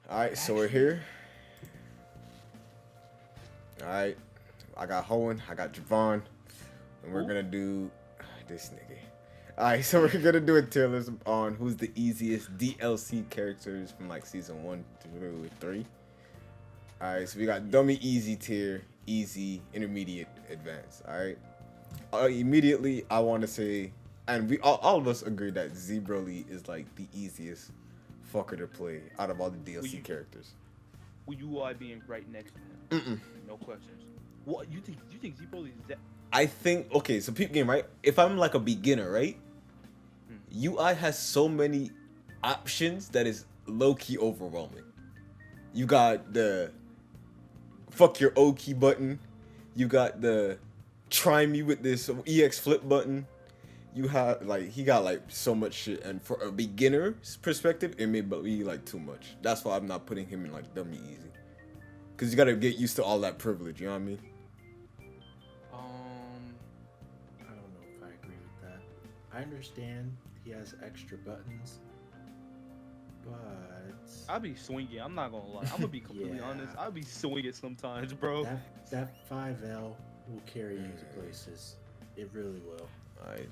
All right, so we're here. All right, I got Hohen, I got Javon, and we're gonna do this nigga. All right, so we're gonna do a tier list on who's the easiest DLC characters from like season 1 through 3. All right, so we got dummy easy tier, easy, intermediate, advanced. All right. Immediately, I want to say, and we all of us agree that Z Broly is like the easiest fucker to play out of all the DLC characters. With UI being right next to him. No questions. What you think? You think Z-Broly is that? I think okay, so peep game, right? If I'm like a beginner, right? UI has so many options that is low key overwhelming. You got the fuck your O key button. You got the try me with this EX flip button. You have like he got like so much shit, and for a beginner's perspective, it may be like too much. That's why I'm not putting him in like dummy easy, because you gotta get used to all that privilege. You know what I mean? I don't know if I agree with that. I understand he has extra buttons, but I be swinging. I'm not gonna lie. I'm gonna be completely honest. I be swinging sometimes, bro. that 5L will carry you to places. It really will. Alright,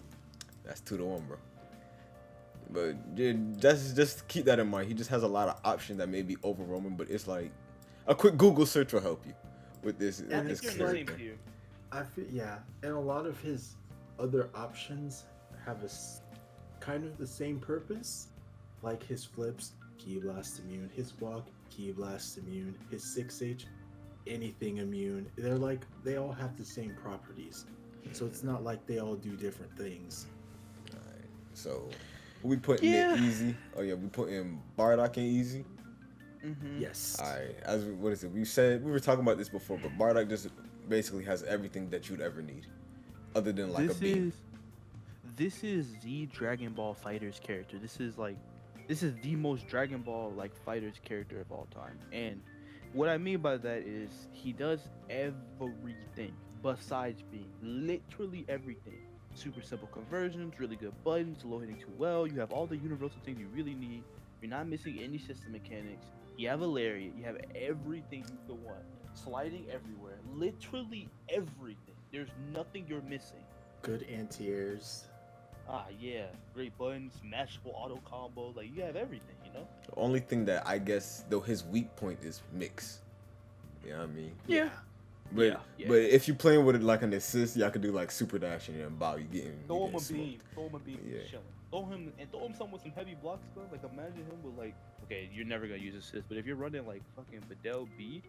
that's 2-1, bro. But dude, just keep that in mind. He just has a lot of options that may be overwhelming, but it's like a quick Google search will help you with this. I With this think you're in the character. same tier. I feel and a lot of his other options have kind of the same purpose, like his flips, Ki Blast immune, his walk, Ki Blast immune, his 6H, anything immune. They all have the same properties, so it's not like they all do different things. Alright, so we put in it easy. Oh yeah, we put in Bardock in easy. Yes. Alright, what is it? We were talking about this before, but Bardock just basically has everything that you'd ever need, other than like a beam. This is the Dragon Ball Fighters character. This is the most Dragon Ball like Fighters character of all time. And what I mean by that is he does everything besides being literally everything. Super simple conversions, really good buttons, low hitting too well. You have all the universal things you really need. You're not missing any system mechanics. You have a lariat. You have everything you could want. Sliding everywhere. Literally everything. There's nothing you're missing. Good anti-airs. Ah, yeah. Great buttons, mashable auto combo. Like, you have everything, you know? The only thing that I guess though his weak point is mix. You know what I mean? Yeah. But but if you're playing with it like an assist, y'all could do like super dashing and bow. You getting Throw him a smoked. beam. Throw him a beam. Yeah. Chilling. Throw him some with some heavy blocks, bro. Like, imagine him with, like, okay, you're never gonna use assist, but if you're running, like, fucking Videl B,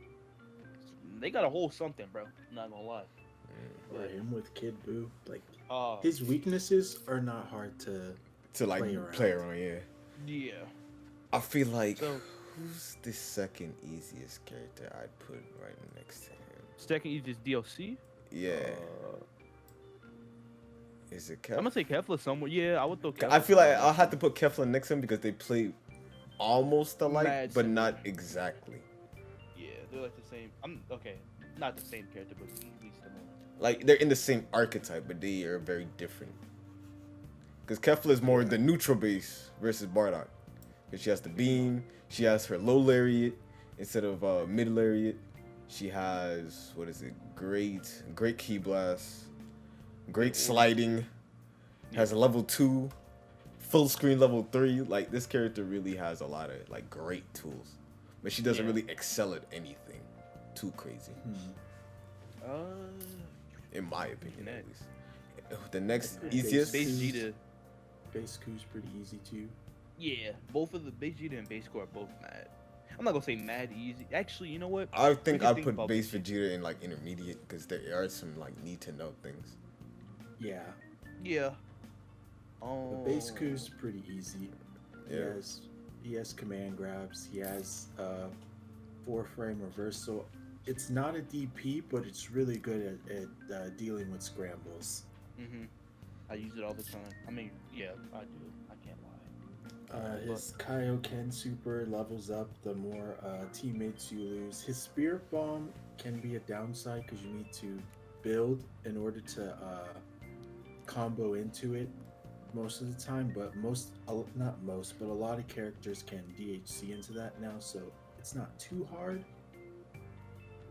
they got a whole something, bro. I'm not gonna lie. Or him with Kid Buu. Like, Uh, his weaknesses are not hard to like play around. Yeah. yeah. I feel like So- who's the second easiest character I'd put right next to him? Second easiest DLC? Yeah. Is it Kefla? I'm gonna say Kefla somewhere. Yeah, I would throw Kefla. I feel like I'll have to put Kefla next to him because they play almost alike, Mad but similar. not exactly. Yeah, they're like the same. Okay, not the same character, but easily similar. Like they're in the same archetype, but they are very different. Because Kefla is more the neutral base versus Bardock. Because she has the beam, she has her low lariat instead of mid lariat. She has great key blast, great sliding, has a level 2, full screen level 3. Like this character really has a lot of like great tools, but she doesn't really excel at anything too crazy. In my opinion, at least. The next easiest. Base Vegeta. Base Q's pretty easy too. Yeah, both of the Base Vegeta and Base Core are both mad. I'm not gonna say mad easy. Actually, you know what? I think We I can think put about base Vegeta. Vegeta in like intermediate because there are some like need to know things. Yeah. Yeah. The base Q's pretty easy. Yeah. He has command grabs. He has 4-frame reversal. It's not a DP, but it's really good at dealing with scrambles. I use it all the time. I mean, yeah, I do. I can't lie. His Kaioken super levels up the more teammates you lose. His Spirit Bomb can be a downside because you need to build in order to combo into it most of the time, but not most, but a lot of characters can DHC into that now, so It's not too hard,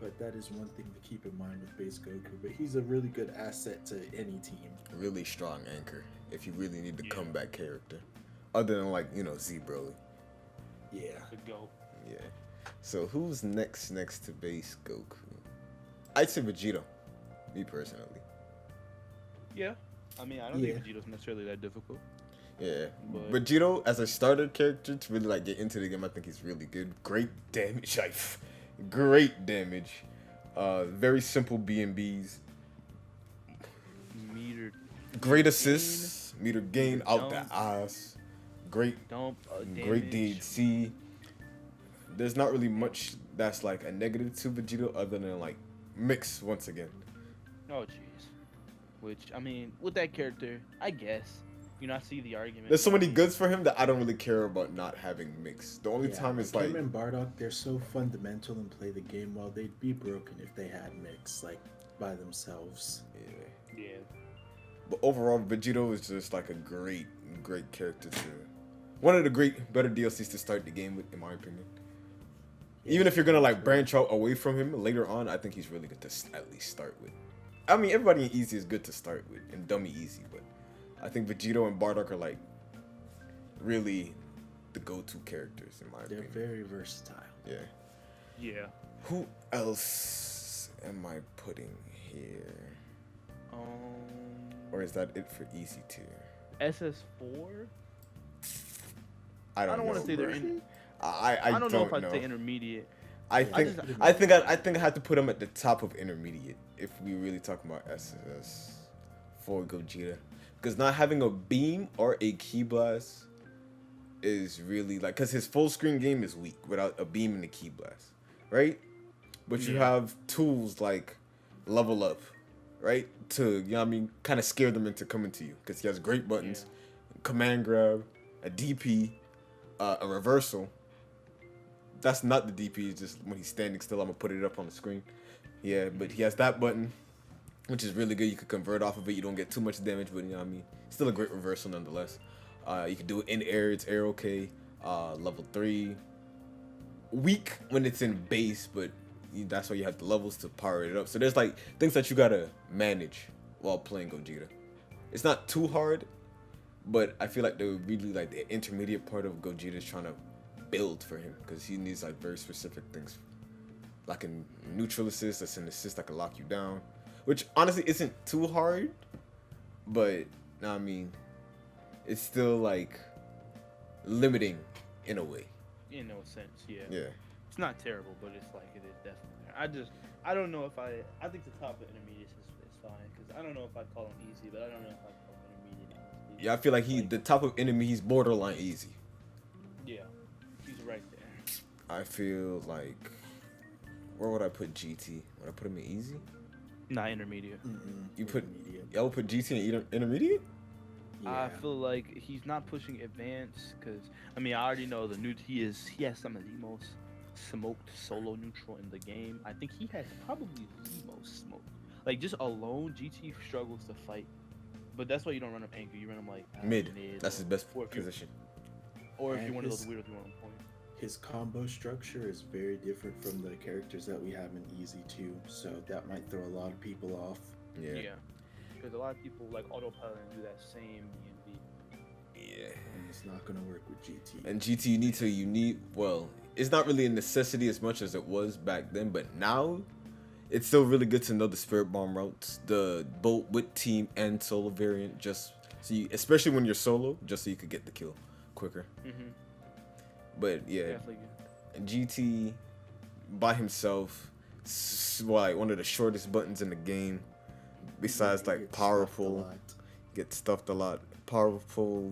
but that is one thing to keep in mind with base Goku. But he's a really good asset to any team. Really strong anchor if you really need the comeback character. Other than like, Z Broly. Yeah. To go. Yeah. So who's next to base Goku? I'd say Vegito. Me personally. Yeah. I mean, I don't think Vegito's necessarily that difficult. Yeah. But Vegito as a starter character to really like get into the game, I think he's really good. Great damage. Great damage. Very simple B&Bs. Meter. Great assists. Meter gain out the ass. Great. Dump. Great DHC. There's not really much that's like a negative to Vegito other than like mix once again. Oh jeez. Which I mean, with that character, I guess. I see the argument. There's so many goods for him that I don't really care about not having mix. The only time is like him and Bardock, they're so fundamental and play the game well. They'd be broken if they had mix like by themselves. Yeah. But overall, Vegito is just like a great character to. One of the better DLCs to start the game with, in my opinion. Even if you're gonna like branch out away from him later on, I think he's really good to at least start with. I mean, everybody in Easy is good to start with, and Dummy Easy, but I think Vegito and Bardock are like really the go-to characters in my opinion. They're very versatile. Yeah. Yeah. Who else am I putting here? Or is that it for Easy tier? SS4. I don't want to say they're in. I don't know if I'd say intermediate. I think I have to put him at the top of intermediate if we really talk about SS for Gogeta, because not having a beam or a key blast is really like, because his full screen game is weak without a beam and a key blast, right? But you have tools like level up, right? To kind of scare them into coming to you, because he has great buttons, command grab, a DP, a reversal. That's not the DP, it's just when he's standing still. I'm gonna put it up on the screen. Yeah, but he has that button, which is really good. You can convert off of it. You don't get too much damage, but still a great reversal nonetheless. You can do it in air. It's air okay. Level 3. Weak when it's in base, but that's why you have the levels to power it up. So there's like things that you gotta manage while playing Gogeta. It's not too hard, but I feel like the intermediate part of Gogeta is trying to build for him, because he needs like very specific things, like a neutral assist, that's an assist that can lock you down, which honestly isn't too hard, but it's still like limiting in a way. In no sense, yeah. It's not terrible, but it's like it is definitely. I don't know if I think the top of intermediate is fine, because I don't know if I'd call him easy, but I don't know if I'd call him intermediate. Honestly. Yeah, I feel like the top of enemy, he's borderline easy. Yeah. Right there. I feel like, where would I put GT? Would I put him in easy? Not intermediate. You put y'all would put GT in intermediate? I feel like he's not pushing advanced, because I already know he has some of the most smoked solo neutral in the game. I think he has probably the most smoked. Like just alone, GT struggles to fight, but that's why you don't run him anchor. You run him like mid. That's his best position. Or if you're one of those weirdos, you want him point. His combo structure is very different from the characters that we have in Easy too, so that might throw a lot of people off. Yeah. Because a lot of people like autopilot and do that same B&B. Yeah. And it's not gonna work with GT. And GT, you need it's not really a necessity as much as it was back then, but now it's still really good to know the Spirit Bomb routes, the both with team and solo variant, just so you, especially when you're solo, just so you could get the kill quicker. But yeah, and GT by himself, like one of the shortest buttons in the game. Besides like powerful, get stuffed a lot. Powerful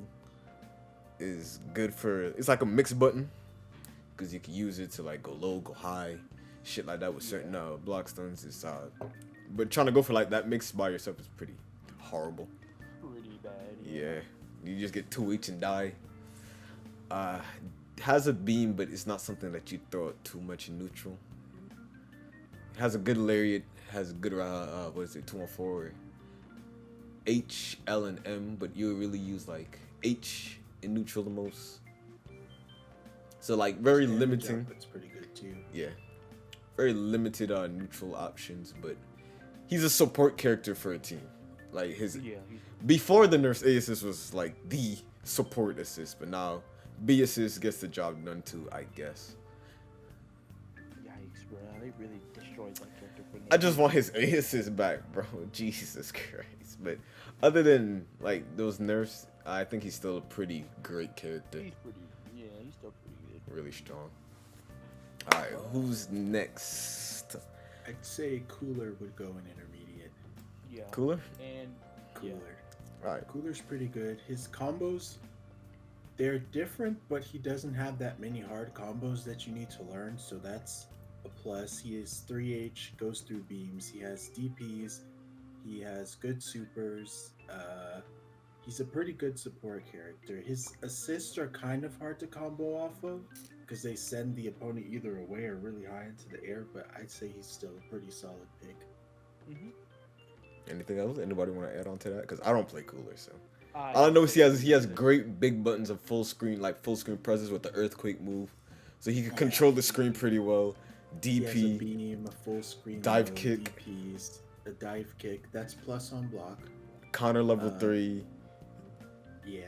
is good for, it's like a mixed button, because you can use it to like go low, go high, shit like that with certain block stuns. Is but trying to go for like that mix by yourself is pretty horrible. Pretty bad. Yeah, you just get 2H and die. Has a beam, but it's not something that you throw out too much in neutral. Has a good lariat, has a good 214 H, L, and M, but you really use like H in neutral the most. So like very limiting. It's pretty good yeah, very limited on neutral options, but he's a support character for a team. Like his before the nerfs, A assist was like the support assist, but now B assist gets the job done too, I guess. Yikes, bro! They really destroyed that character. For I just want his A assist back, bro. Jesus Christ. But other than like those nerfs, I think he's still a pretty great character. He's still pretty good. Really strong. All right, who's next? I'd say Cooler would go in intermediate. Yeah. Cooler? And Cooler. All right. Cooler's pretty good. His combos, they're different, but he doesn't have that many hard combos that you need to learn, so that's a plus. He is 3H, goes through beams. He has DPs. He has good supers. He's a pretty good support character. His assists are kind of hard to combo off of because they send the opponent either away or really high into the air, but I'd say he's still a pretty solid pick. Anything else? Anybody want to add on to that? Because I don't play Cooler, so all I know is he has great big buttons of full screen presence with the earthquake move, so he can control the screen pretty well. DP, he has a beam, a full screen dive mode, kick, DPs, a dive kick. That's plus on block. Connor level 3. Yeah.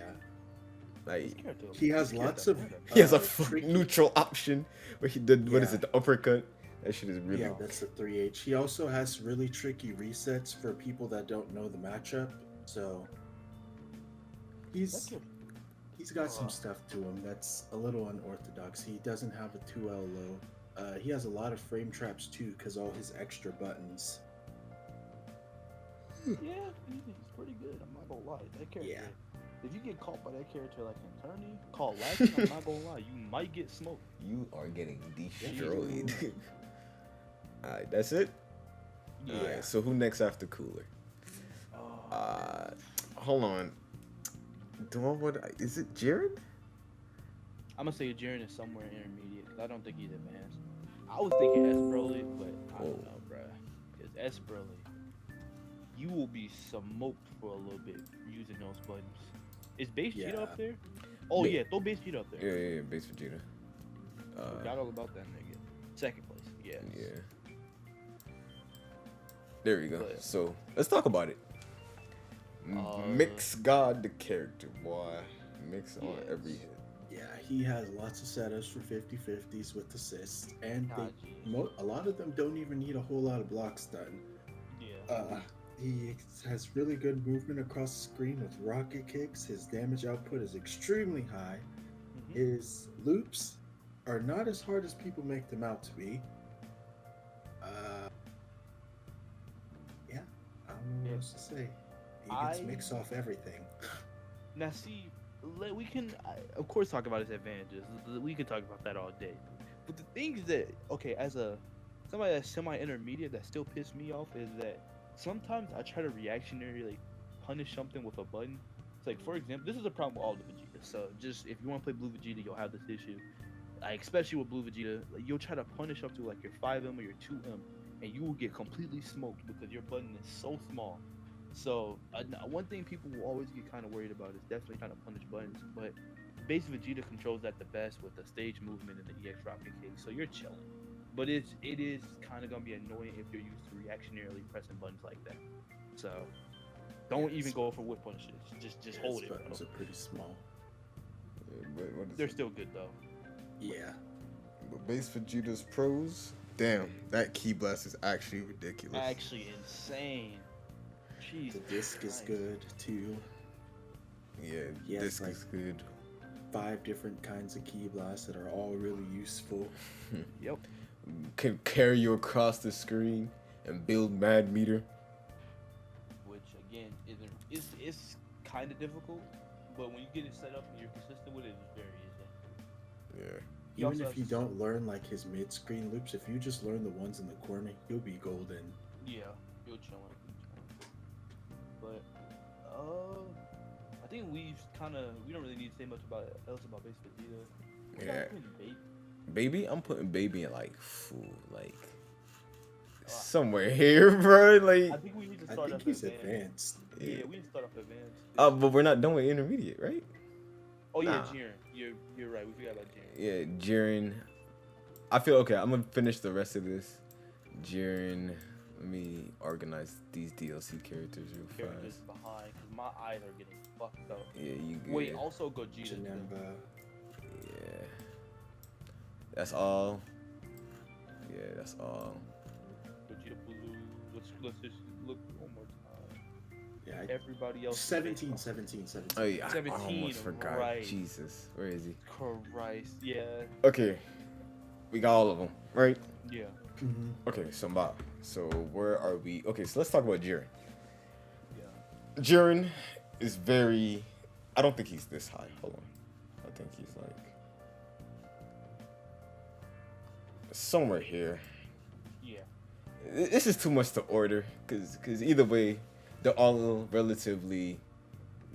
Like He has lots of. he has a tricky- neutral option where he did what is Yeah. it, the uppercut? That shit is really. Yeah, that's the 3H. He also has really tricky resets for people that don't know the matchup. So he's got some stuff to him that's a little unorthodox. He doesn't have a 2L low. He has a lot of frame traps too because all his extra buttons. Yeah, he's pretty good. I'm not gonna lie. That character. Yeah. If you get caught by that character like in Tourney, called lacking, I'm not gonna lie, you might get smoked. You are getting destroyed. Alright, that's it? Yeah. Alright, so who next after Cooler? Hold on. Is it Jiren? I'm gonna say Jiren is somewhere intermediate because I don't think he's advanced. I was thinking S Broly, but I don't know, bruh. Because S Broly, you will be smoked for a little bit using those buttons. Is base Vegeta up there? Oh yeah, throw base Vegeta up there. Yeah, base Vegeta. Forgot all about that nigga. Second place, yes. Yeah. There we go. But- So let's talk about it. Mix God the character, boy. Mix on Yes. every hit. Yeah, he has lots of setups for 50-50s with assists, and Nah, a lot of them don't even need a whole lot of blocks done. Yeah. He has really good movement across the screen with rocket kicks. His damage output is extremely high. Mhm. His loops are not as hard as people make them out to be. Yeah, I don't know what else to say. He gets mix off everything. Now see, we can of course talk about his advantages. We can talk about that all day. But the things that as somebody that's semi-intermediate that still piss me off is that sometimes I try to reactionary punish something with a button. It's like, for example, this is a problem with all the Vegeta. So just if you want to play Blue Vegeta, you'll have this issue. Especially with Blue Vegeta, you'll try to punish up to your 5M or your 2M, and you will get completely smoked because your button is so small. So one thing people will always get kind of worried about is definitely trying to punish buttons, but base Vegeta controls that the best with the stage movement and the EX rocket kick, so you're chilling. But it is kind of gonna be annoying if you're used to reactionarily pressing buttons like that. So don't even go for whip punishes. Just hold it. Buttons are pretty small. They're still good though. Yeah. But base Vegeta's pros, damn, that key blast is actually ridiculous. Actually insane. Jesus The disc is Christ. good too. Yeah, He has, disc is good. 5 different kinds of key blasts that are all really useful. Yep. Can carry you across the screen and build mad meter. Which again is kind of difficult, but when you get it set up and you're consistent with it, it's very easy. Yeah. He Even also if you has- don't learn his mid-screen loops, if you just learn the ones in the corner, you'll be golden. Yeah, you're chilling. But I think we don't really need to say much else about base Vegeta. We Yeah. gotta put in Baby. Baby, I'm putting baby in somewhere here, bro. I think we need to I start think off he's advanced. advanced. Yeah, we need to start off advanced. But we're not done with intermediate, right? Oh yeah, nah. Jiren. You're right. We forgot about Jiren. Yeah, Jiren. I feel okay. I'm gonna finish the rest of this. Jiren. Let me organize these DLC characters real Characters fast. behind, cause my eyes are getting fucked up. Yeah, you good. Wait, also Vegeta. Janemba. Yeah. That's all. Yeah, that's all. Vegeta Blue. Let's just look one more time. Yeah, Everybody else. 17. Oh yeah, I 17, almost forgot. right. Jesus, where is he? Christ. Yeah. Okay, we got all of them, right? Yeah. Mm-hmm. Okay, so where are we? Okay, so let's talk about Jiren. Yeah. Jiren is very. I don't think he's this high. Hold on. I think he's like somewhere here. Yeah. This is too much to order, cause either way, they're all relatively.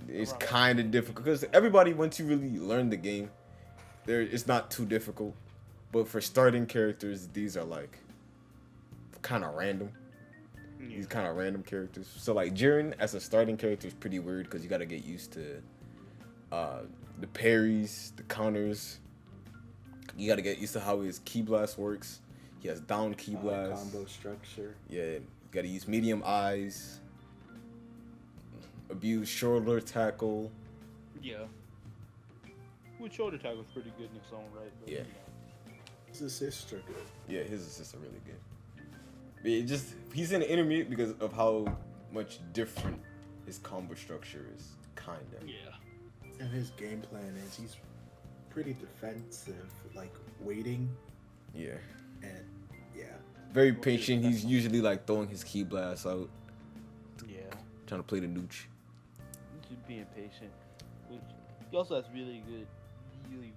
It's Around. kind of difficult because everybody, once you really learn the game, it's not too difficult. But for starting characters, these are like kind of random. Yeah. These kind of random characters. So like Jiren as a starting character is pretty weird because you got to get used to the parries, the counters. You got to get used to how his ki blast works. He has down ki blast. Combo structure. Yeah, you got to use medium eyes. Abuse shoulder tackle. Yeah. Which shoulder tackle is pretty good in its own right. But, Yeah. you know. His assists are good. Yeah, his assists are really good. But he's in the intermediate because of how much different his combo structure is, kinda. Yeah. And his game plan is he's pretty defensive, like waiting Yeah. and yeah. Very patient. He's usually like throwing his ki blast out, Yeah. trying to play the nooch. Just being patient. Which he also has really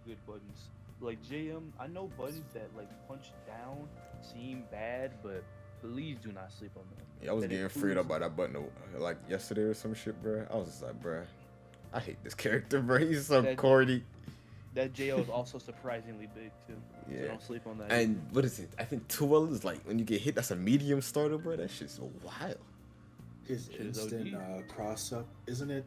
good buttons. Like JM, I know buttons that like punch down seem bad, but please do not sleep on them. Yeah, I was That getting includes- freaked out by that button like yesterday or some shit, bro. I was just like, bro, I hate this character, bro. He's so That- corny. That JL is also surprisingly big too. So Yeah. don't sleep on that. And what is it? I think 2L is like when you get hit, that's a medium starter, bro. That shit's so wild. His Shit is instant OD. cross up, isn't it?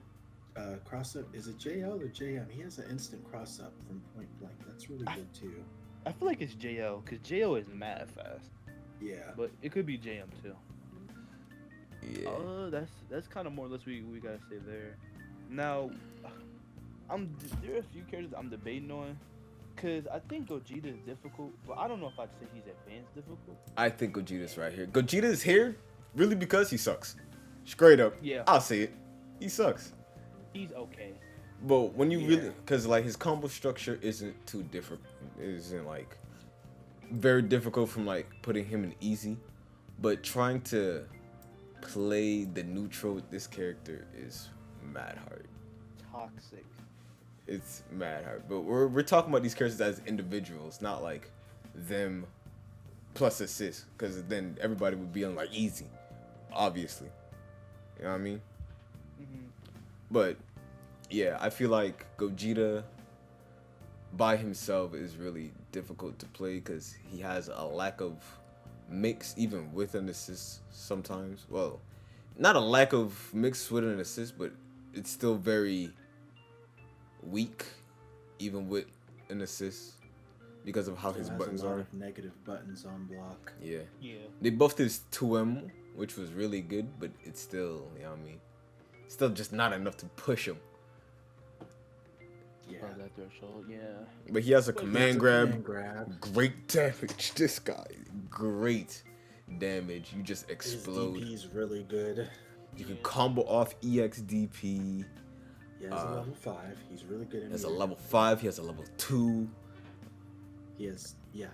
Cross up, is it JL or JM? He has an instant cross up from point blank. That's really good too. I feel like it's JL because JL is mad fast, Yeah. but it could be JM too. Yeah. That's kind of more or less we gotta say there. Now, there are a few characters I'm debating on, cause I think Gogeta is difficult, but I don't know if I'd say he's advanced difficult. I think Gogeta's right here. Gogeta's here really because he sucks. Straight up. Yeah. I'll say it. He sucks. He's okay. But when you really, Yeah. because like his combo structure isn't too different, isn't like very difficult from like putting him in easy, but trying to play the neutral with this character is mad hard. Toxic. It's mad hard. But we're talking about these characters as individuals, not like them plus assists, because then everybody would be on like easy, obviously. You know what I mean? Mm-hmm. But yeah, I feel like Gogeta by himself is really difficult to play because he has a lack of mix even with an assist sometimes. Well, not a lack of mix with an assist, but it's still very weak even with an assist because of how his Has buttons a lot are. of negative buttons on block. Yeah. Yeah. They buffed his 2M, which was really good, but it's still, you know what I mean? Still just not enough to push him. Yeah. Above that threshold. Yeah. But he has a But he command It's a grab. command grab. Great damage. This guy, great damage. You just His explode. DP is really good. You can Yeah. combo off EXDP. He has a level 5. He's really good He in has a mirror. level 5. He has a level 2. He has, yeah.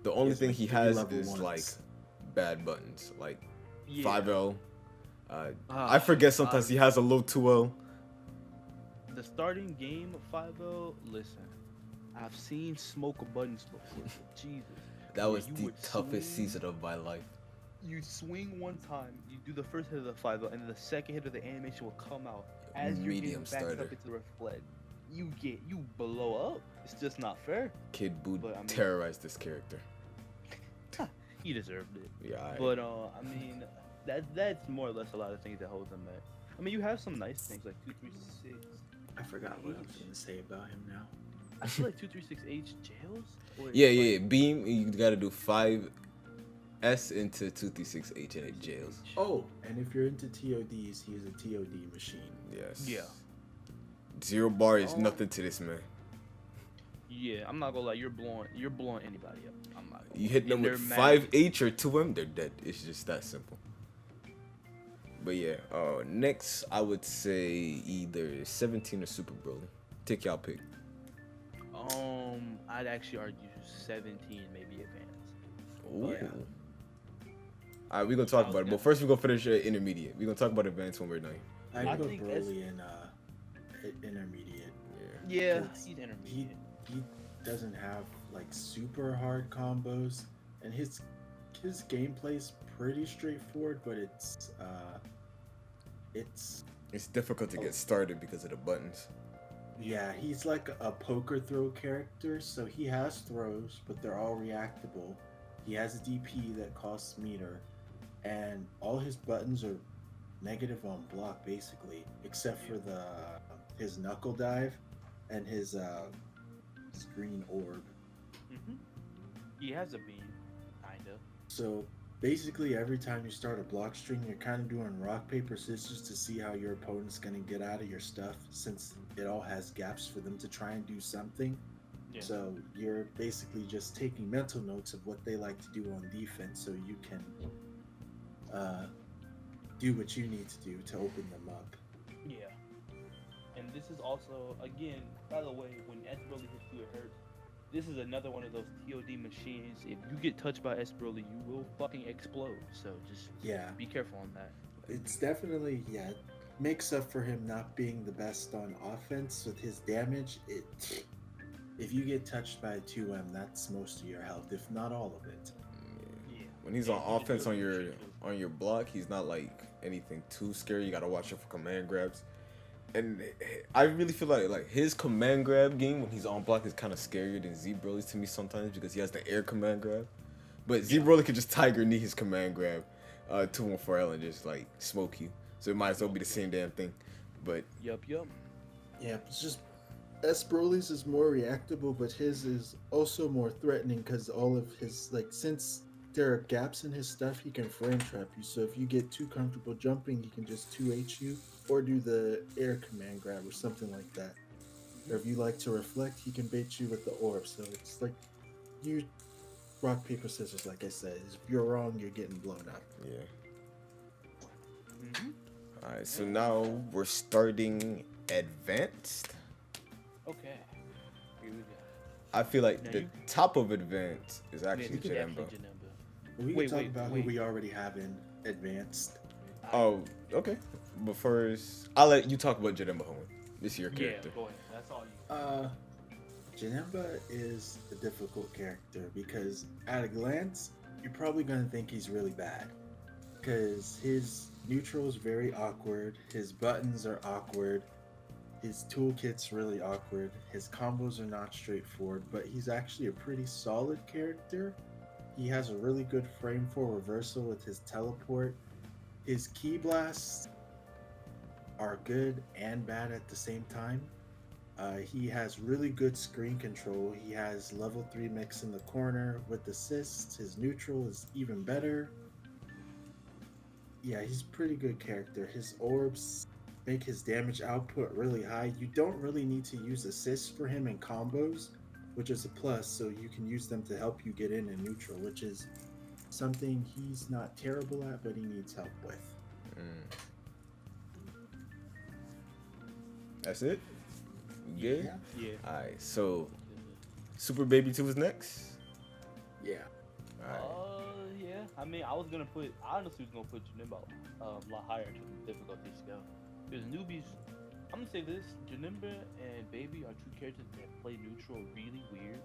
The only has, thing like, he 3 has level is ones. like bad buttons, like Yeah. 5L. Ah, I forget sometimes he has a low 2L. The starting game of 5L, listen, I've seen smoke buttons before. Jesus. That Yeah, was you the would toughest swing. season of my life. You swing one time, you do the first hit of the 5L, and then the second hit of the animation will come out as you're Medium getting backed starter. up into the reflect. You blow up. It's just not fair. Kid Buu But, I mean- terrorized this character. He deserved it. Yeah, But I mean, that's more or less a lot of things that hold him back. I mean, you have some nice things like 236. I forgot what I was going to say about him now. I feel like 236H jails. Or Yeah, it's yeah, like Beam, you gotta do 5S into 236H and it jails. Oh, and if you're into TODs, he is a TOD machine. Yes. Yeah. 0 bar is Oh. nothing to this man. Yeah, I'm not gonna lie. You're blowing anybody up. I'm not. Gonna You hit lie. them And with they're mad. 5H or 2M, they're dead. It's just that simple. But yeah, next I would say either 17 or Super Broly. Take y'all pick. I'd actually argue 17, maybe advanced. Ooh. Yeah. Alright, we're gonna talk I was about it, gonna- but first we're gonna finish intermediate. We're gonna talk about advanced when we're done. I I put think Broly in intermediate. Yeah, Because he's He intermediate. he doesn't have like super hard combos, and his gameplay's pretty straightforward, but it's It's difficult to get started because of the buttons. yeah, he's like a poker throw character, so he has throws, but they're all reactable. He has a DP that costs meter, and all his buttons are negative on block basically, except for his knuckle dive and his green orb. He has a beam, kinda. So basically, every time you start a block string, you're kind of doing rock, paper, scissors to see how your opponent's going to get out of your stuff, since it all has gaps for them to try and do something. Yeah. So you're basically just taking mental notes of what they like to do on defense, so you can do what you need to do to open them up. Yeah. And this is also, again, by the way, when S Broly hits you, it hurts. This is another one of those TOD machines. If you get touched by S Broly, you will fucking explode. So just Yeah, be careful on that. it's definitely it makes up for him not being the best on offense with his damage. If you get touched by a 2M, that's most of your health, if not all of it. Yeah. When he's Yeah, on he can offense do on it. your block, he's not like anything too scary. You gotta watch out for command grabs. And I really feel like his command grab game when he's on block is kind of scarier than Z Broly's to me sometimes because he has the air command grab. But Z Broly can just Tiger Knee his command grab 214L and just like smoke you. So it might as well be the same damn thing. But Yup. Yeah, it's just S Broly's is more reactable, but his is also more threatening because all of his since there are gaps in his stuff, he can frame trap you. So if you get too comfortable jumping, he can just 2H you or do the air command grab or something like that. Or if you like to reflect, he can bait you with the orb. So it's like you rock paper scissors. Like I said, if you're wrong, you're getting blown up. yeah. Mm-hmm. All right. So now we're starting advanced. Okay. Here we go. I feel like Now the you- top of advanced is actually Yeah, Janemba. Janemba. We can Wait, talk wait, about wait. who we already have in advanced. Oh, okay. But first, I'll let you talk about Janemba Hoenn. This is your Yeah, character. go ahead. That's all you. Janemba is a difficult character because at a glance, you're probably going to think he's really bad. Because his neutral is very awkward, his buttons are awkward, his toolkit's really awkward, his combos are not straightforward, but he's actually a pretty solid character. He has a really good frame for reversal with his teleport. His key blasts are good and bad at the same time. He has really good screen control. He has level 3 mix in the corner with assists. His neutral is even better. Yeah, he's a pretty good character. His orbs make his damage output really high. You don't really need to use assists for him in combos, which is a plus, so you can use them to help you get in neutral, which is something he's not terrible at, but he needs help with. That's it? We good? Yeah. Alright, so Super Baby 2 is next? Yeah. Alright. Yeah. I mean, I honestly was gonna put Janemba a lot higher in terms of difficulty scale. Because newbies, I'm gonna say this: Janemba and Baby are two characters that play neutral really weird,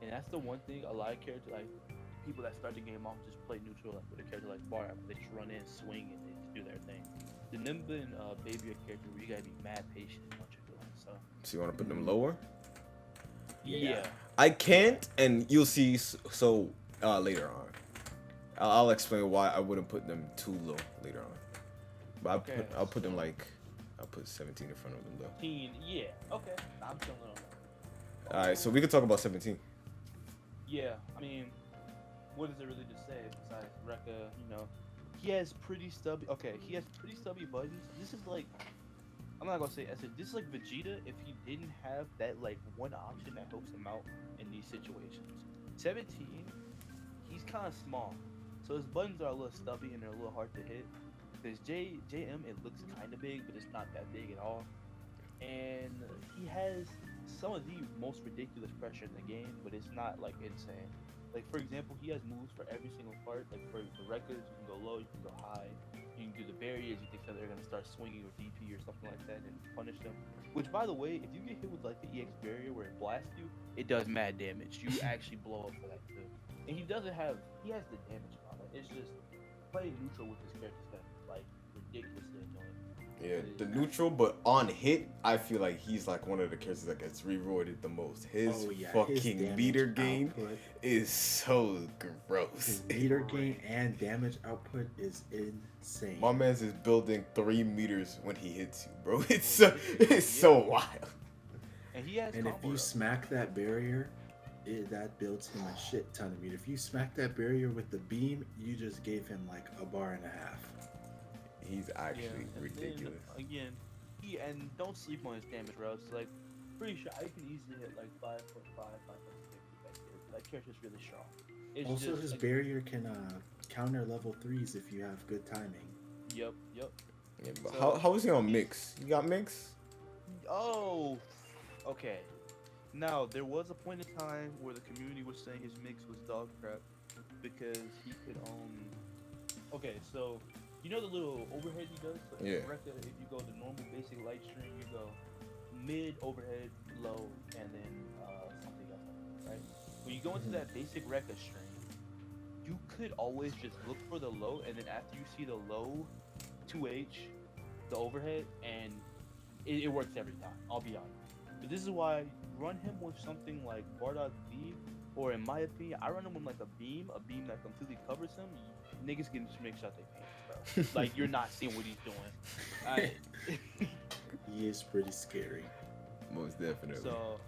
and that's the one thing a lot of characters, like people that start the game off, just play neutral, like with a character like Bardock, they just run in, swing, and they just do their thing. Janemba and Baby are characters where you gotta be mad patient in what you're doing. So you want to put them lower? yeah. I can't, and you'll see later on. I'll explain why I wouldn't put them too low later on. But I'll put them I'll put 17 in front of them though. 15, yeah. Okay. I'm feeling on All right, so we can talk about 17. Yeah, I mean, what is there really to say besides Rekka? You know, he has pretty stubby. Okay, he has pretty stubby buttons. This is like, I'm not gonna say essence. This is like Vegeta if he didn't have that like one option that helps him out in these situations. 17, he's kind of small, so his buttons are a little stubby and they're a little hard to hit. Because JM, it looks kind of big, but it's not that big at all. And he has some of the most ridiculous pressure in the game, but it's not like insane. Like for example, he has moves for every single part. Like for the records, you can go low, you can go high, you can do the barriers. You think that they're gonna start swinging or DP or something like that and punish them. Which, by the way, if you get hit with like the EX barrier where it blasts you, it does mad damage. You actually blow up for that too. And he has the damage on it. It's just playing neutral with this character's kind of like ridiculously annoying. Yeah, the neutral, but on hit, I feel like he's like one of the characters that gets rewarded the most. His fucking meter gain is so gross. His meter gain and damage output is insane. My man's is building 3 meters when he hits you, bro. It's so wild. And he has. And if you smack that barrier, that builds him a shit ton of meter. If you smack that barrier with the beam, you just gave him like a bar and a half. He's actually ridiculous. Then, again, and don't sleep on his damage routes. Like, pretty sure I can easily hit like 5.5, 5.6. That character's really strong. It's also, just, his like, barrier can counter level 3s if you have good timing. Yep. Yeah, but so, how is he on mix? You got mix? Oh, okay. Now there was a point in time where the community was saying his mix was dog crap because he could Okay, so. You know the little overhead he does? Like yeah. If you go the normal basic light string, you go mid, overhead, low, and then something else, right? When you go into that basic Rekka string, you could always just look for the low, and then after you see the low 2H, the overhead, and it works every time, I'll be honest. But this is why you run him with something like Bardock V, or in my opinion, I run him with like a beam that completely covers him. Niggas can just make shots they paint. Like, you're not seeing what he's doing. He is pretty scary. Most definitely. So,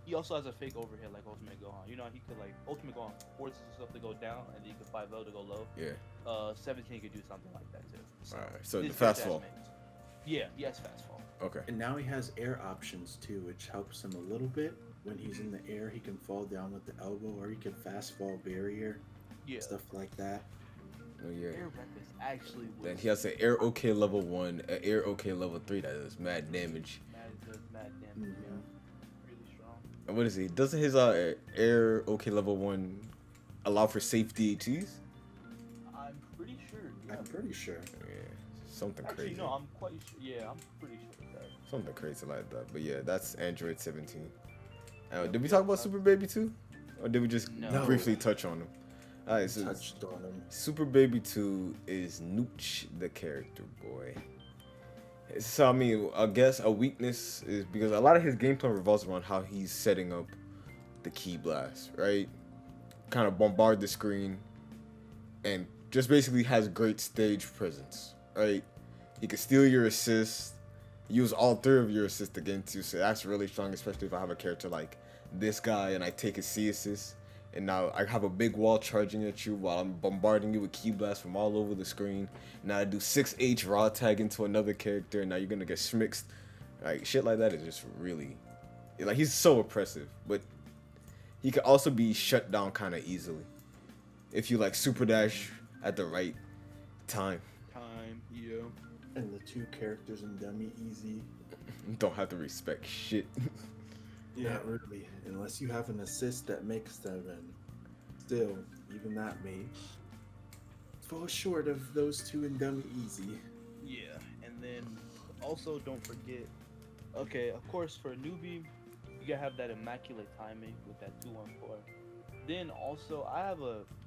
he also has a fake overhead like Ultimate Gohan. You know, he could, like, Ultimate Gohan forces himself to go down, and then you can 5L to go low. Yeah. 17 could do something like that, too. So, alright, so the fast fall. Yeah, he has fast fall. Okay. And now he has air options, too, which helps him a little bit. When he's in the air, he can fall down with the elbow, or he can fast fall barrier. Yeah. Stuff like that. Oh yeah. Air Rekka is actually. Then he has an air OK level 1, an air OK level 3 that does mad damage. Mad damage. Yeah. Really strong. And what is he? Doesn't his air OK level 1 allow for safe DHs? I'm pretty sure. Yeah. I'm pretty sure. Yeah. Something Actually, crazy. No, I'm quite sure. Yeah, I'm pretty sure of that. Something crazy like that. But yeah, that's Android 17. Did we talk about Super Baby 2? Or did we just briefly touch on him? Alright, so touched on him. Super Baby 2 is Nooch the character, boy. So I mean, I guess a weakness is because a lot of his gameplay revolves around how he's setting up the key blast, right? Kind of bombard the screen and just basically has great stage presence, right? He can steal your assist, use all 3 of your assists against you, so that's really strong, especially if I have a character like this guy and I take his C assist. And now I have a big wall charging at you while I'm bombarding you with key blasts from all over the screen. Now I do 6H raw tag into another character, and now you're gonna get schmixed. Like, shit like that is just really, like, he's so oppressive. But he can also be shut down kind of easily if you like super dash at the right time. Yeah. And the 2 characters in Dummy easy. Don't have to respect shit. Yeah, not really. Unless you have an assist that makes them, and still, even that may fall short of those 2 in Dummy easy. Yeah, and then also don't forget, okay, of course for a newbie, you gotta have that immaculate timing with that 2-1-4. Then also,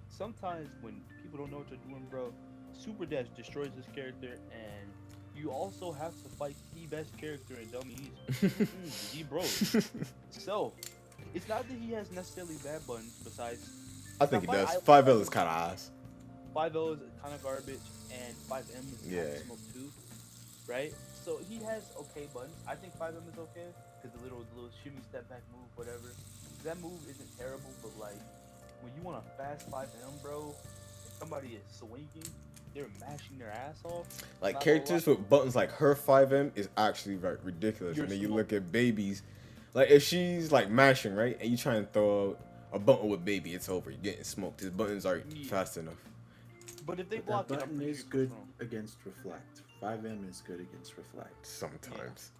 sometimes when people don't know what they're doing, bro, Super Dash destroys this character, and you also have to fight the best character in Dummy Easy. He broke. So, it's not that he has necessarily bad buttons, besides... I think he does. 5L is kind of ass. 5L is kind of garbage, and 5M is kind of smoke too, right? So he has okay buttons. I think 5M is okay, because the little shimmy step back move, whatever. That move isn't terrible, but like when you want a fast 5M, bro, somebody is swinging, they're mashing their ass off. Like characters with buttons like her 5M is actually like ridiculous. You're And then you smart. look at babies, like if she's like mashing right, and you try and throw a button with baby, it's over. You're getting smoked. His buttons aren't fast enough. But if they But block that it, I'm button pretty is sure good it's wrong. against reflect. 5M is good against reflect. Sometimes.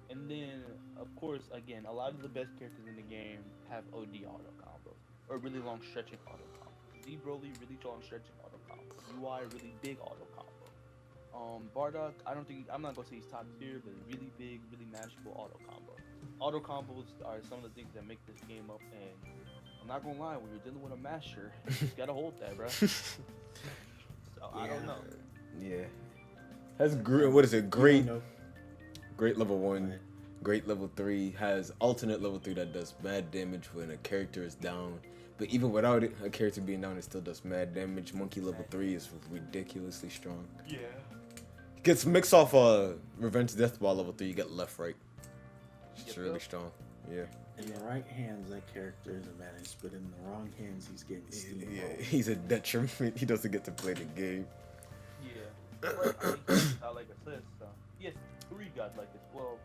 And then, of course, again, a lot of the best characters in the game have OD auto combos or really long stretching auto combos. Z Broly really long stretching auto combo. UI really big auto combo. Bardock, I'm not gonna say he's top tier, but really big, really mashable auto combo. Auto combos are some of the things that make this game up, and I'm not gonna lie, when you're dealing with a masher, you just gotta hold that, bro. So I don't know. Yeah. That's great. What is it? Great. No. Great level 1. Great level 3. Has alternate level 3 that does mad damage when a character is down. But even without it, a character being down, it still does mad damage. Monkey level 3 is ridiculously strong. Yeah. Gets mixed off Revenge Death Ball level 3. You get left right. It's really strong. Yeah. In the right hands, that character is a menace, but in the wrong hands, he's getting steamrolled. Yeah, he's a detriment. He doesn't get to play the game. Yeah. But, I mean, like I said, so he has 3 godlike as well.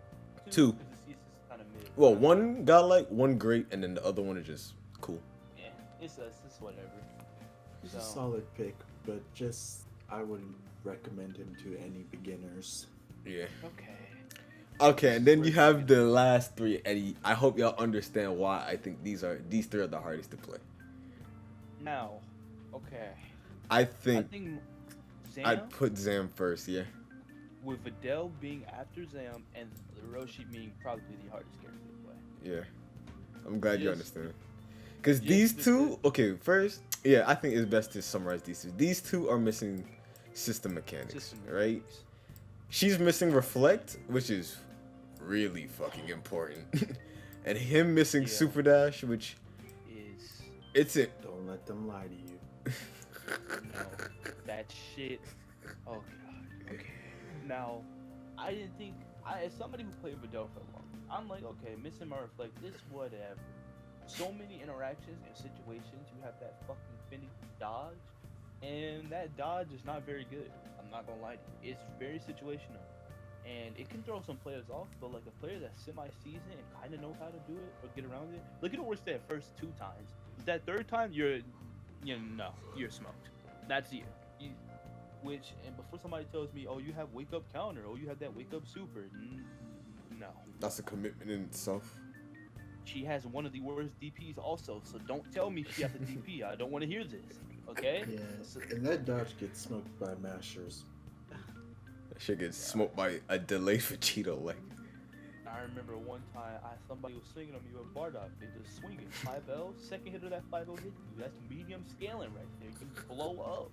2. Because it's kind of mid. Well, 1 godlike, 1 great, and then the other one is just cool. Yeah, it's whatever. He's So- a solid pick, but I wouldn't recommend him to any beginners. Yeah. Okay. Okay, and then you have the last 3, Eddie. I hope y'all understand why I think these 3 are the hardest to play. Now, okay. I I think think Zam, I'd put Zam first, yeah. with Videl being after Zam and Roshi being probably the hardest character to play. Yeah. I'm glad you Just- understand. Because just these because- 2, okay, first, yeah, I think it's best to summarize these 2. These 2 are missing system mechanics, System right? mechanics. She's missing Reflect, which is really fucking important. And him missing Yeah. Super Dash, which Is it's it. Don't let them lie to you. no, that shit. Oh god. Okay. Now, I didn't think as somebody who played Videl for long, I'm like, okay, missing my reflect, it's whatever. So many interactions and situations, you have that fucking finicky dodge, and that dodge is not very good. I'm not gonna lie to you. It's very situational. And it can throw some players off, but like a player that's semi-seasoned and kind of knows how to do it or get around it. Look at Orstad that first 2 times. That 3rd time, you're smoked. That's you. And before somebody tells me, oh, you have wake up counter, oh, you have that wake up super. No. That's a commitment in itself. She has one of the worst DPs also, so don't tell me she has a DP. I don't want to hear this. Okay? Yeah, So- and that dodge gets smoked by mashers. That shit gets smoked by a delayed Vegito, like. I remember one time somebody was swinging on me with Bardock. They just swinging 5L. Second hit of that 5L hit you. That's medium scaling right there. You blow up.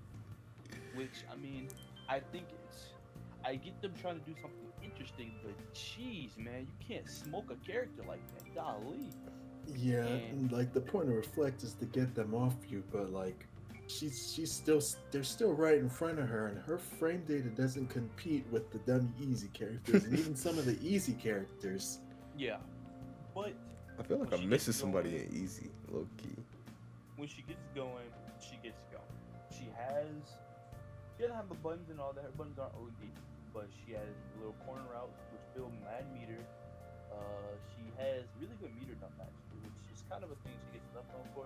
Which I mean, I think I get them trying to do something interesting, but jeez, man, you can't smoke a character like that. Golly. Yeah, And- and like the point of reflect is to get them off you, but like they're still right in front of her, and her frame data doesn't compete with the dummy easy characters, and even some of the easy characters. Yeah. But I feel like When I'm she missing gets somebody going- in easy, low key. when she gets going, she gets going. She doesn't have the buttons and all that. Her buttons aren't OD, but she has little corner routes which build mad meter. She has really good meter dump actually, which is kind of a thing she gets left on for.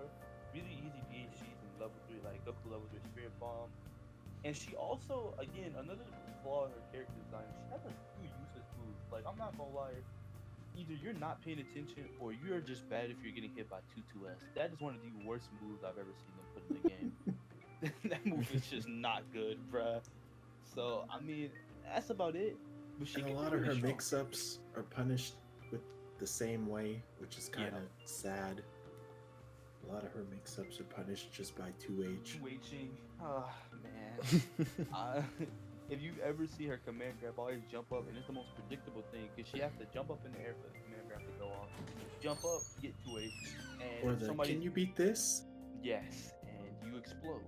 Really easy DHGs in level 3, like Goku level 3 Spirit Bomb. And she also, again, another flaw in her character design, she has a few useless moves. Like, I'm not gonna lie, either you're not paying attention or you're just bad if you're getting hit by 2-2S. That is one of the worst moves I've ever seen them put in the game. That move is just not good, bruh. So, I mean, that's about it. But she And can a be lot of really her strong. mix-ups are punished with the same way, which is kind of sad. A lot of her mix-ups are punished just by 2H. Waging. Oh, man. If you ever see her command grab, always jump up, and it's the most predictable thing, because she has to jump up in the air for the command grab to go off. Jump up, get 2H, Or and the, somebody... can you beat this? Yes, and you explode.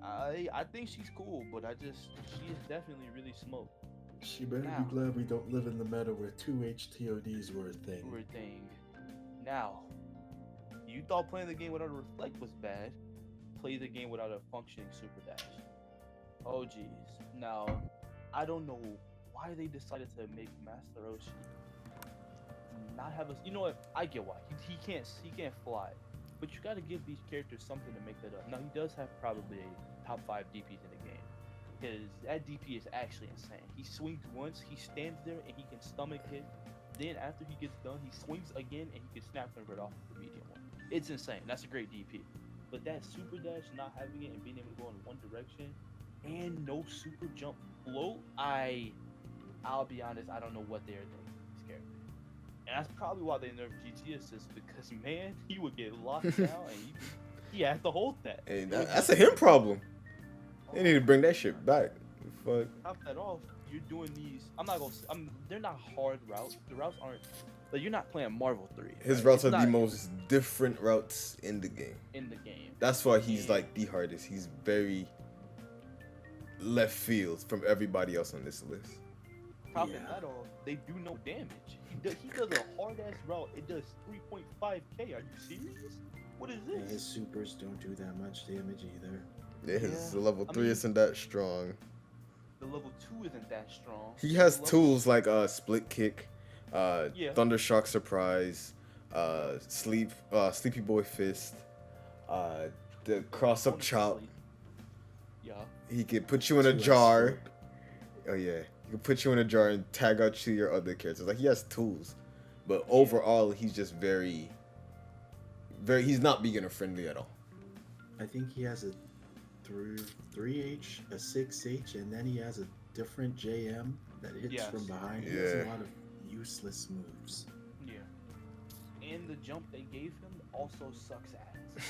I think she's cool, but she is definitely really smoked. She better Now. be glad we don't live in the meta where 2 HTODs were a thing. Now, you thought playing the game without a reflect was bad. Play the game without a functioning super dash. Oh jeez. Now, I don't know why they decided to make Master Roshi not have a. You know what? I get why. He can't fly, but you got to give these characters something to make that up. Now he does have probably a top 5 DPs in the game, because that DP is actually insane. He swings once, he stands there, and he can stomach hit. Then after he gets done, he swings again, and he can snap convert off of the medium one. It's insane. That's a great DP. But that super dash, not having it and being able to go in one direction, and no super jump float, I'll be honest, I don't know what they're thinking. These characters. And that's probably why they nerfed GT assist, because man, he would get locked down and he had to hold that. Hey, that's a him problem. They need to bring that shit back. Fuck. Top that off, you're doing these. They're not hard routes. The routes aren't. Like, you're not playing Marvel 3. His right? routes It's are the not most different routes in the game. That's why he's like the hardest. He's very left field from everybody else on this list. Topping that off, they do no damage. He does a hard ass route. It does 3.5k. Are you serious? What is And his this? supers don't do that much damage either. Yeah, his Yeah, level 3 isn't that strong. The level 2 isn't that strong. He has The level- tools like split kick, thunder shock surprise, sleepy boy fist, the cross up chop. Yeah. He could put you in a jar. Oh yeah, he could put you in a jar and tag out to your other characters. Like, he has tools, but overall he's just very. He's not beginner friendly at all. I think he has a 3H, a 6H, and then he has a different JM that hits from behind. He has a lot of useless moves. Yeah. And the jump they gave him also sucks ass.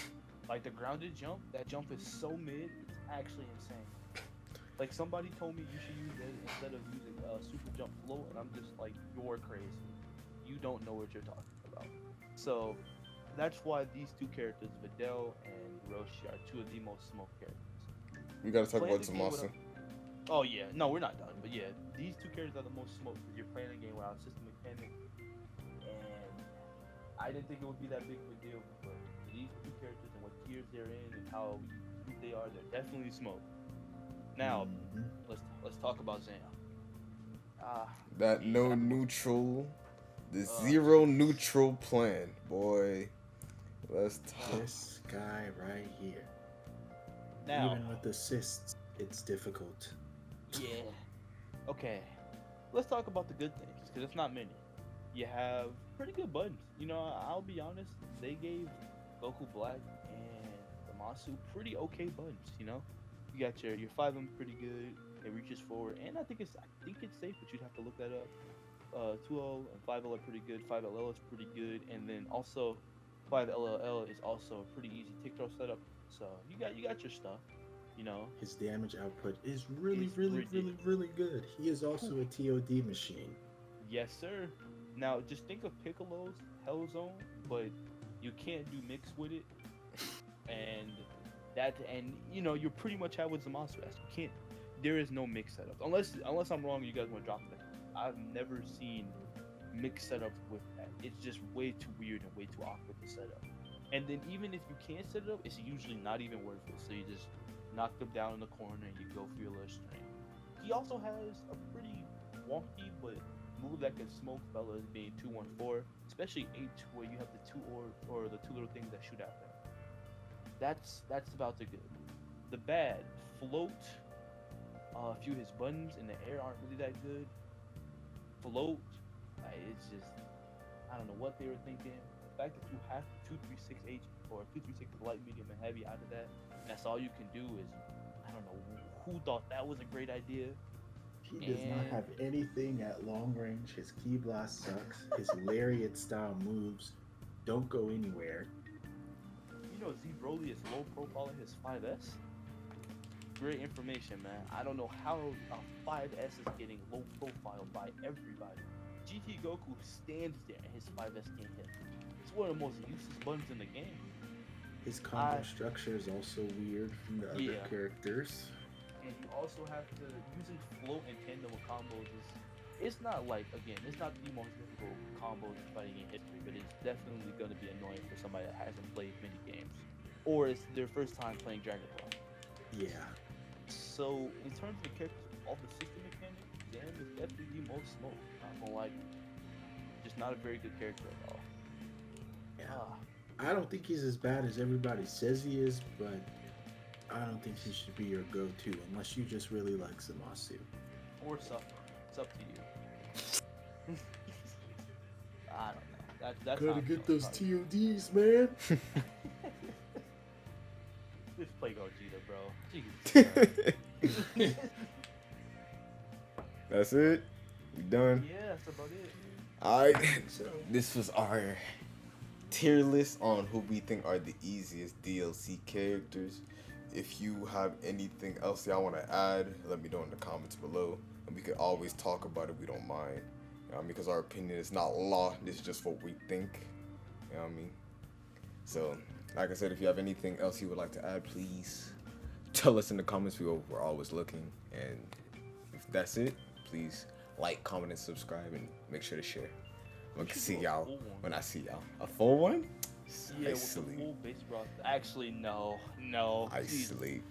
Like, the grounded jump, that jump is so mid, it's actually insane. Like, somebody told me you should use it instead of using super jump float, and I'm just like, you're crazy. You don't know what you're talking about. So, that's why these two characters, Videl and Roshi, are two of the most smoked characters. We gotta talk Playing about the game Zamasu. Oh yeah, no, we're not done. But yeah, these two characters are the most smoked because you're playing a game without system mechanic, and I didn't think it would be that big of a deal. But these two characters and what tiers they're in and how good they are, they're definitely smoked. Now, let's talk about Zam. That no neutral, the zero neutral plan, boy. Let's talk. This guy right here. Now, even with assists, it's difficult. yeah. Okay, let's talk about the good things because it's not many. You have pretty good buttons. You know, I'll be honest. They gave Goku Black and Zamasu pretty okay buttons. You know, you got your 5M pretty good. It reaches forward, and I think it's safe, but you'd have to look that up. 2L and 5L are pretty good. 5LL is pretty good, and then also 5LL is also a pretty easy tick throw setup. So you got your stuff. You know, his damage output is really ridiculous. good. He is also a TOD machine. Yes, sir. Now just think of Piccolo's Hell Zone, but you can't do mix with it, and you know, you pretty much have with Zamasu. You can't. There is no mix setup unless I'm wrong. You guys want to drop that? I've never seen mix setups with that. It's just way too weird and way too awkward to set up. And then even if you can't set it up, it's usually not even worth it. So you just knock them down in the corner and you go for your little string. He also has a pretty wonky but move that can smoke fellas being 2-1-4, especially 8 where you have the two or the two little things that shoot at them. That's about the good. The bad, float. A few of his buttons in the air aren't really that good. Float, it's just, I don't know what they were thinking. The fact that you have 236H or 236 light, medium, and heavy out of that, and that's all you can do is, I don't know who thought that was a great idea. He does not have anything at long range. His Ki Blast sucks. His Lariat style moves don't go anywhere. You know, Z Broly is low profile in his 5S. Great information, man. I don't know how a 5S is getting low profile by everybody. GT Goku stands there and his 5S can't hit. It's one of the most useless buttons in the game. His combo structure is also weird from the other characters. and you also have to using float and tandem with combos is. It's not like it's not the most difficult combos in fighting in history, but it's definitely gonna be annoying for somebody that hasn't played many games, or it's their first time playing Dragon Ball. Yeah. So in terms of the characters, all the system mechanics, Janemba is definitely the most smoked. Not gonna lie, just not a very good character at all. Yeah. I don't think he's as bad as everybody says he is, but I don't think he should be your go-to unless you just really like Zamasu. Or Suffer. It's up to you. I don't know. That's Gotta get those TODs, man. Just play Vegeta, bro. Jesus. That's it. We done. Yeah, that's about it. Alright. This was our tier list on who we think are the easiest DLC characters. If you have anything else y'all want to add, let me know in the comments below. And we could always talk about it. We don't mind. You know what I mean? Because our opinion is not law. This is just what we think. You know what I mean? So, like I said, if you have anything else you would like to add, please tell us in the comments. We're always looking. And if that's it, please like, comment, and subscribe. And make sure to share. I'm going to see y'all when I see y'all. A full one? Yeah, with the full base roster. Actually, no. I sleep.